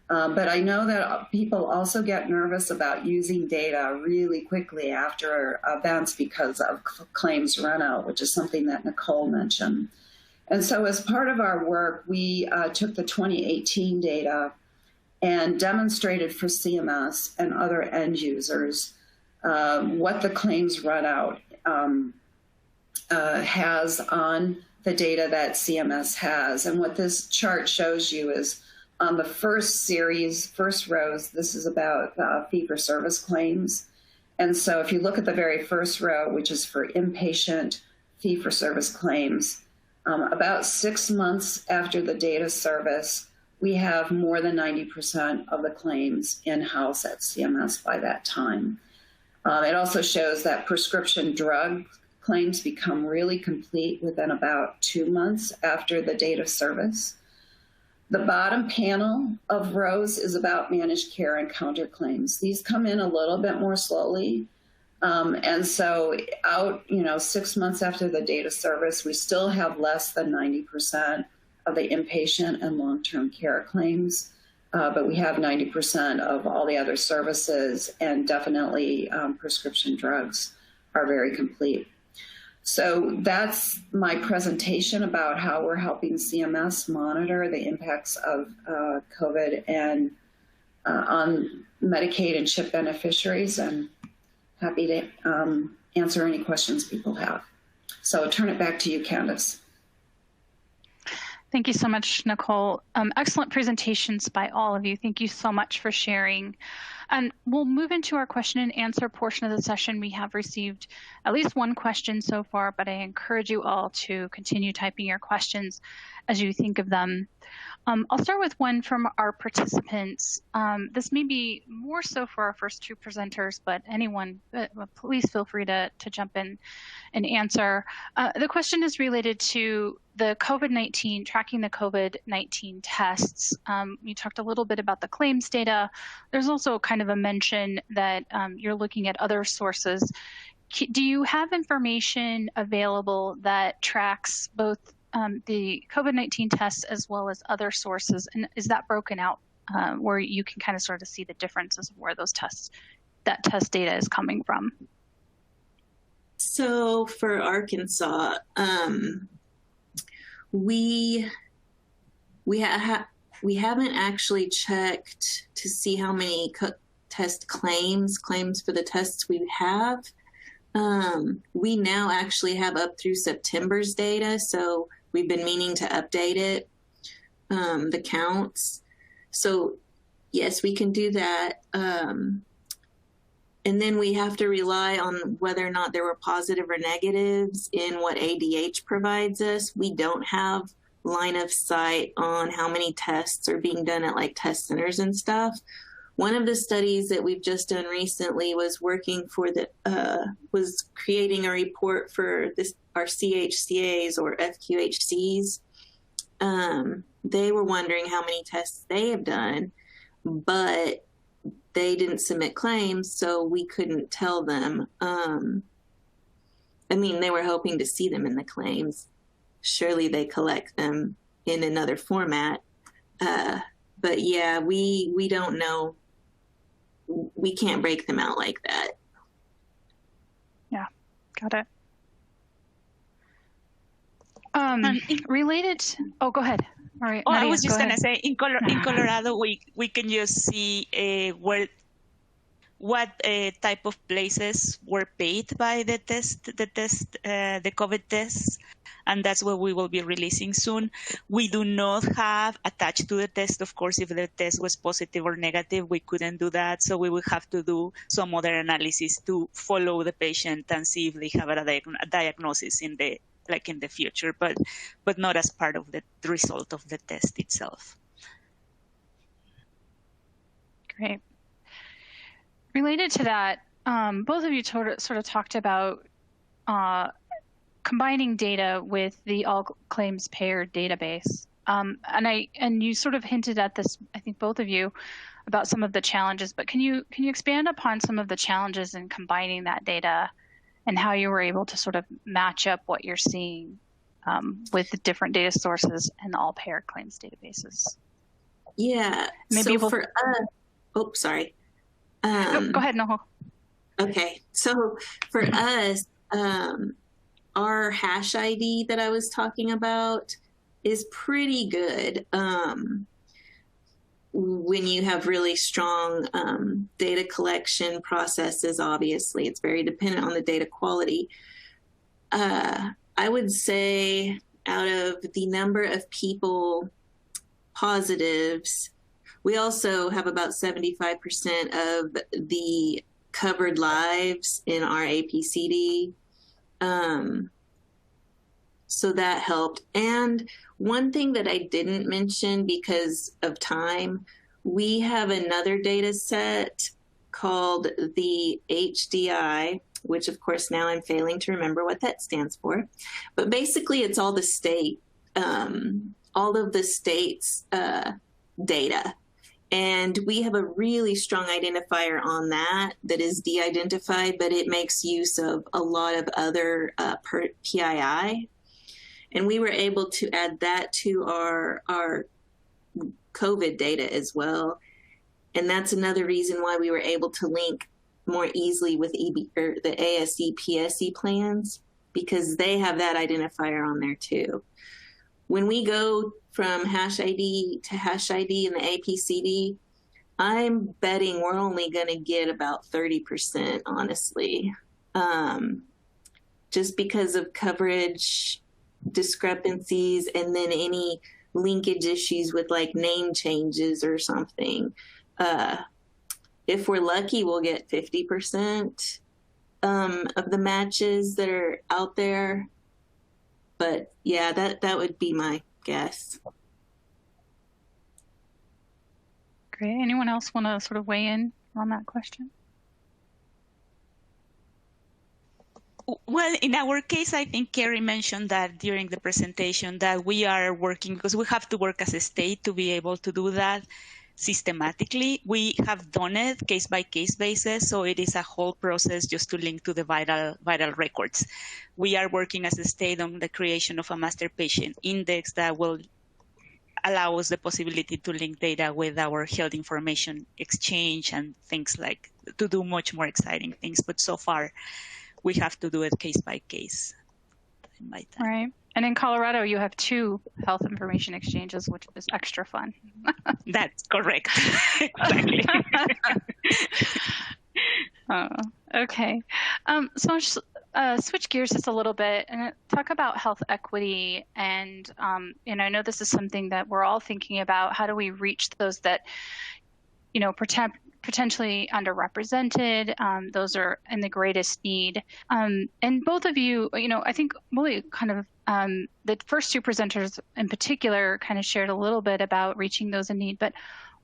[SPEAKER 7] But I know that people also get nervous about using data really quickly after events because of claims run out, which is something that Nicole mentioned. And so as part of our work, we took the 2018 data and demonstrated for CMS and other end users what the claims run out has on the data that CMS has. And what this chart shows you is on the first rows, this is about fee-for-service claims. And so if you look at the very first row, which is for inpatient fee-for-service claims, about 6 months after the data service, we have more than 90% of the claims in-house at CMS by that time. It also shows that prescription drug claims become really complete within about 2 months after the date of service. The bottom panel of rows is about managed care and counterclaims. These come in a little bit more slowly. And so 6 months after the date of service, we still have less than 90% of the inpatient and long-term care claims, but we have 90% of all the other services, and definitely prescription drugs are very complete. So that's my presentation about how we're helping CMS monitor the impacts of COVID and on Medicaid and CHIP beneficiaries, and happy to answer any questions people have. So I'll turn it back to you, Candace.
[SPEAKER 2] Thank you so much, Nicole. Excellent presentations by all of you. Thank you so much for sharing. And we'll move into our question and answer portion of the session. We have received at least one question so far, but I encourage you all to continue typing your questions. as you think of them. I'll start with one from our participants. This may be more so for our first two presenters, but anyone, please feel free to jump in and answer. The question is related to the COVID-19, tracking the COVID-19 tests. You talked a little bit about the claims data. There's also kind of a mention that you're looking at other sources. Do you have information available that tracks both the COVID-19 tests as well as other sources? And is that broken out where you can kind of sort of see the differences of where those that test data is coming from?
[SPEAKER 4] So for Arkansas, we haven't actually checked to see how many test claims for the tests we have. We now actually have up through September's data, so we've been meaning to update it, the counts. So yes, we can do that. And then we have to rely on whether or not there were positive or negatives in what ADH provides us. We don't have line of sight on how many tests are being done at like test centers and stuff. One of the studies that we've just done recently was working for was creating a report for our CHCAs or FQHCs. They were wondering how many tests they have done, but they didn't submit claims, so we couldn't tell them. I mean, they were hoping to see them in the claims. Surely they collect them in another format. But yeah, we don't know. We can't break them out like that.
[SPEAKER 2] Yeah, got it. Related, oh, go ahead. All right,
[SPEAKER 6] Oh,
[SPEAKER 2] Maria,
[SPEAKER 6] I was just
[SPEAKER 2] go
[SPEAKER 6] gonna
[SPEAKER 2] ahead.
[SPEAKER 6] say in Colorado we can just see what type of places were paid by the COVID tests, and that's what we will be releasing soon. We do not have attached to the test, of course, if the test was positive or negative, we couldn't do that. So we will have to do some other analysis to follow the patient and see if they have a diagnosis in the future, but not as part of the result of the test itself.
[SPEAKER 2] Great. Related to that, both of you sort of talked about combining data with the all claims payer database. And you sort of hinted at this, I think both of you, about some of the challenges, but can you expand upon some of the challenges in combining that data and how you were able to sort of match up what you're seeing with the different data sources and all payer claims databases?
[SPEAKER 4] Yeah.
[SPEAKER 2] Maybe
[SPEAKER 4] so for us, oh, sorry.
[SPEAKER 2] No, go ahead, Nichole.
[SPEAKER 4] Okay. So for us, our hash ID that I was talking about is pretty good. When you have really strong data collection processes, obviously, it's very dependent on the data quality. I would say out of the number of people positives, we also have about 75% of the covered lives in our APCD. So that helped. And one thing that I didn't mention because of time, we have another data set called the HDI, which of course now I'm failing to remember what that stands for. But basically it's all the all of the states' data. And we have a really strong identifier on that is de-identified, but it makes use of a lot of other PII. And we were able to add that to our COVID data as well. And that's another reason why we were able to link more easily with the ASE, PSE plans, because they have that identifier on there too. When we go from hash ID to hash ID in the APCD, I'm betting we're only going to get about 30%, honestly, just because of coverage discrepancies and then any linkage issues with like name changes or something. If we're lucky, we'll get 50% of the matches that are out there. But yeah, that would be my guess.
[SPEAKER 2] Great. Anyone else want to sort of weigh in on that question?
[SPEAKER 6] Well, in our case, I think Cari mentioned that during the presentation that we are working, because we have to work as a state to be able to do that systematically. We have done it case by case basis, so it is a whole process just to link to the vital records. We are working as a state on the creation of a master patient index that will allow us the possibility to link data with our health information exchange and things like to do much more exciting things. But so far, we have to do it case by case.
[SPEAKER 2] Right. And in Colorado, you have 2 health information exchanges, which is extra fun.
[SPEAKER 6] That's correct. Exactly.
[SPEAKER 2] Okay. So switch gears just a little bit and talk about health equity. And I know this is something that we're all thinking about. How do we reach those that, potentially underrepresented, those are in the greatest need. And both of you, I think really kind of the first 2 presenters in particular kind of shared a little bit about reaching those in need, but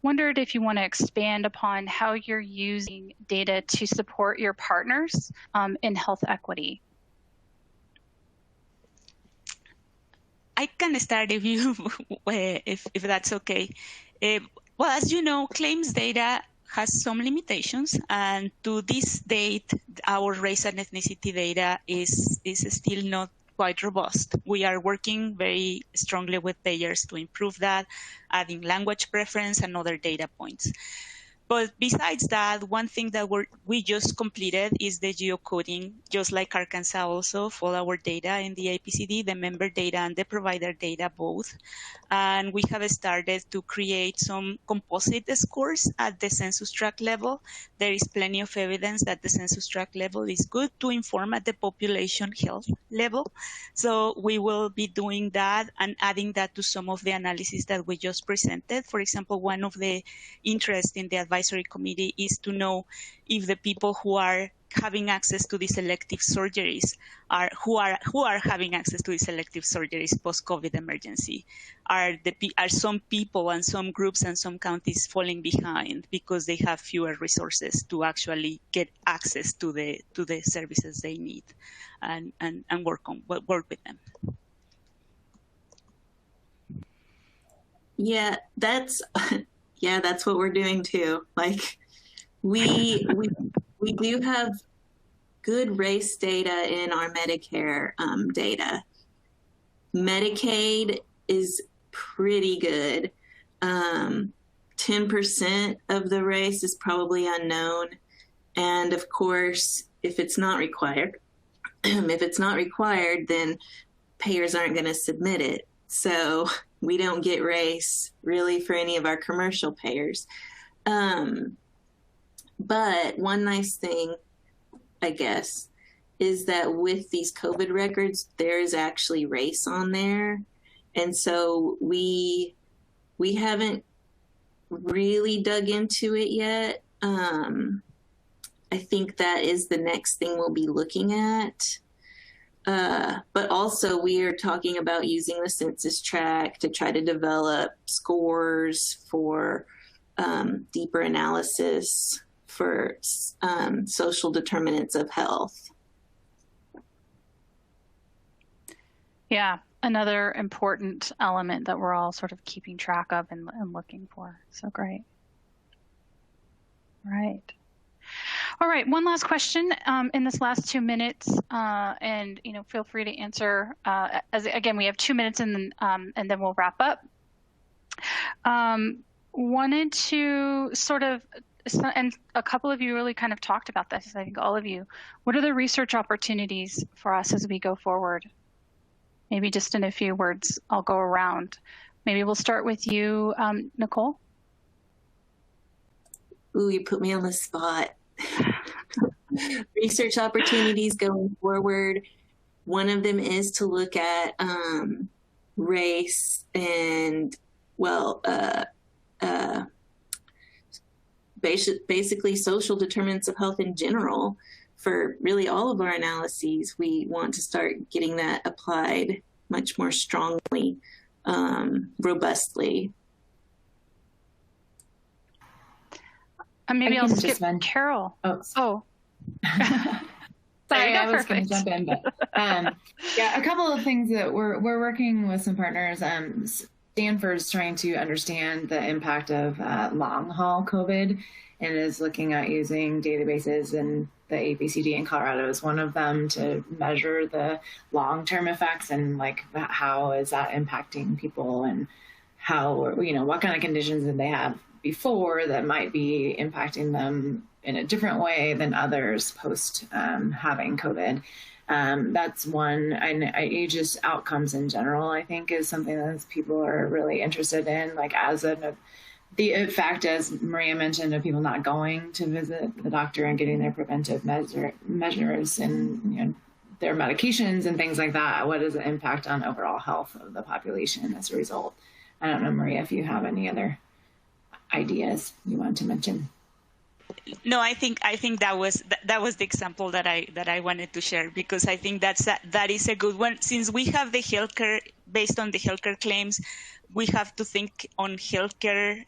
[SPEAKER 2] wondered if you want to expand upon how you're using data to support your partners in health equity.
[SPEAKER 6] I can start if that's okay. Well, as you know, claims data has some limitations, and to this date, our race and ethnicity data is still not quite robust. We are working very strongly with payers to improve that, adding language preference and other data points. But besides that, one thing that we just completed is the geocoding, just like Arkansas also, for our data in the APCD, the member data and the provider data both. And we have started to create some composite scores at the census tract level. There is plenty of evidence that the census tract level is good to inform at the population health level. So we will be doing that and adding that to some of the analysis that we just presented. For example, one of the interests in the advisory committee is to know if the people who are having access to these elective surgeries who are having access to these elective surgeries post-COVID emergency. Are some people and some groups and some counties falling behind because they have fewer resources to actually get access to the services they need and work with them.
[SPEAKER 4] Yeah, that's what we're doing too. Like we do have good race data in our Medicare data. Medicaid is pretty good. 10% of the race is probably unknown. And of course, if it's not required, then payers aren't going to submit it. So we don't get race really for any of our commercial payers. But one nice thing, I guess, is that with these COVID records, there is actually race on there. And so we haven't really dug into it yet. I think that is the next thing we'll be looking at. But also we are talking about using the census tract to try to develop scores for deeper analysis for social determinants of health.
[SPEAKER 2] Yeah, another important element that we're all sort of keeping track of and looking for. So great. Right. All right, one last question in this last 2 minutes, and feel free to answer. Again, we have 2 minutes, and then we'll wrap up. Wanted to sort of, and a couple of you really kind of talked about this. I think all of you. What are the research opportunities for us as we go forward? Maybe just in a few words, I'll go around. Maybe we'll start with you, Nicole.
[SPEAKER 4] Ooh, you put me on the spot. Research opportunities going forward. One of them is to look at race and, basically social determinants of health in general. For really all of our analyses, we want to start getting that applied much more strongly. robustly.
[SPEAKER 2] Maybe I'll skip Carol.
[SPEAKER 5] Oh. Sorry, I was going to jump in, but yeah, a couple of things that we're working with some partners. Stanford's trying to understand the impact of long haul COVID and is looking at using databases, and the APCD in Colorado is one of them to measure the long-term effects and like how is that impacting people and how, what kind of conditions did they have before that might be impacting them in a different way than others post having COVID. That's one, and ageist outcomes in general, I think, is something that people are really interested in, like the fact, as Maria mentioned, of people not going to visit the doctor and getting their preventive measures and their medications and things like that. What is the impact on overall health of the population as a result? I don't know, Maria, if you have any other ideas you want to mention.
[SPEAKER 6] No, I think that was the example that I wanted to share, because I think that is a good one. Since we have the healthcare based on the healthcare claims, we have to think on healthcare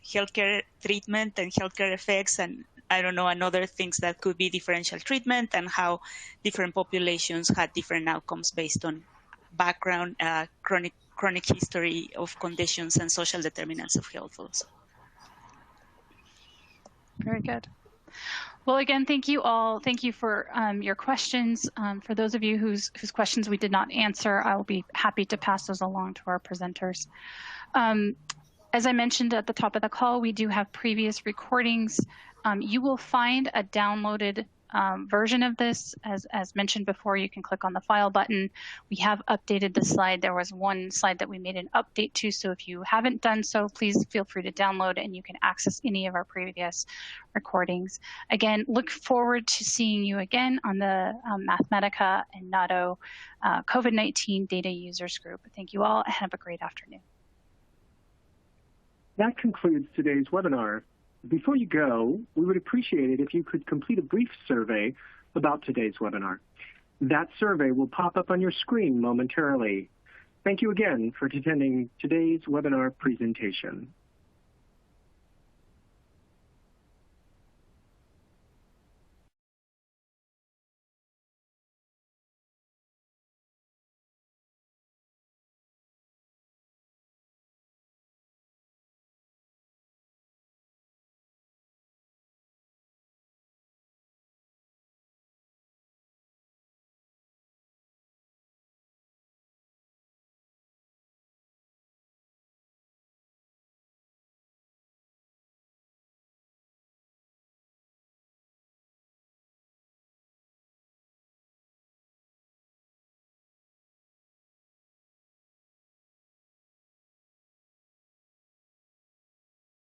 [SPEAKER 6] treatment and healthcare effects, and I don't know, and other things that could be differential treatment and how different populations had different outcomes based on background, chronic history of conditions and social determinants of health also.
[SPEAKER 2] Very good. Well, again, thank you all. Thank you for your questions. For those of you whose questions we did not answer, I will be happy to pass those along to our presenters. As I mentioned at the top of the call, we do have previous recordings. You will find a downloaded version of this. As mentioned before, you can click on the file button. We have updated the slide. There was one slide that we made an update to, so if you haven't done so, please feel free to download and you can access any of our previous recordings. Again, look forward to seeing you again on the Mathematica and NATO COVID-19 Data Users Group. Thank you all and have a great afternoon.
[SPEAKER 1] That concludes today's webinar. Before you go, we would appreciate it if you could complete a brief survey about today's webinar. That survey will pop up on your screen momentarily. Thank you again for attending today's webinar presentation.